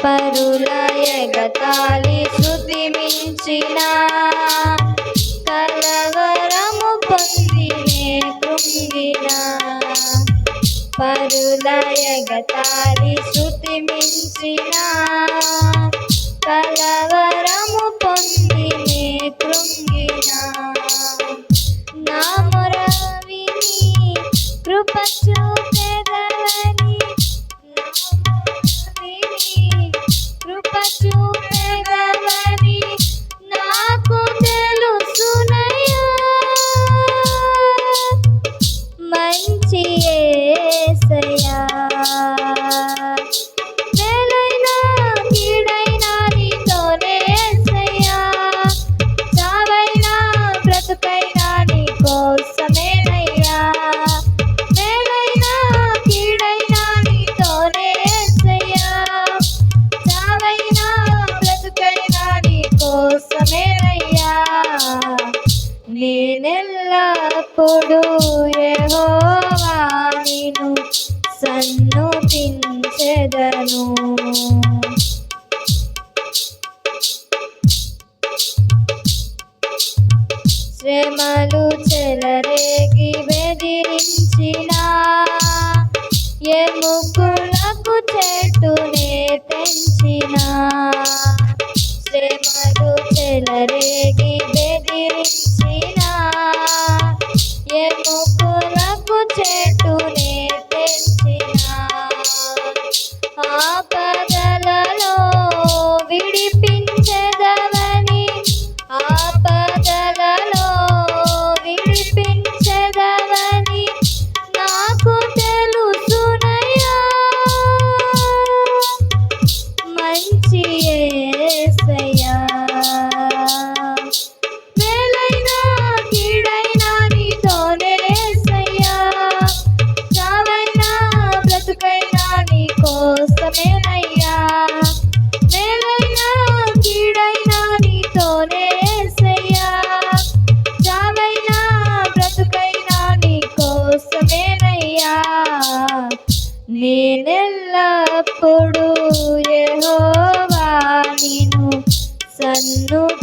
పరుల ఎగతాళి శృతి మించిన కలవరము పొందినే కృంగిన పరుల ఎగతాళి శృతి మించిన కలవరము పొందినే కృంగిన నా మొర విని కృప చూపెదవని కృప చూపెదవని నాకు తెలుసునయ్యా మంచి యేసయ్యా మేలైనా కీడైనా నీతోనే యేసయ్యా చావైనా బ్రతుకైనా నీ కోసమేనయ్యా మేలైనా కీడైనా నీతోనే యేసయ్యా చావైనా బ్రతుకైనా నీ కోసమేనయ్యా నేనెల్లప్పుడూ యెహోవా నిన్ను సన్నుతించెదను శ్రమలు చెలరేగి బెదిరించిన ఎముకలకు చెట్టునే తెంచిన శ్రమలు చెలరేగి బెదిరించిన ఎముకలకు చెట్టునే తెంచిన ఆపదలలో విడిపించెదవని ఆపదలలో విడిపించెదవని నాకు తెలుసునయ్యా మంచి యేసయ్యా మేలైనా కీడైనా నీతోనే యేసయ్యా చావైనా బ్రతుకైనా నీ కోసమేనయ్యా మేలైనా కీడైనా నీతోనే యేసయ్యా చావైనా బ్రతుకైనా నీ కోసమేనయ్యా నేనెల్లప్పుడూ యెహోవా నిన్ను సన్నుతించెదను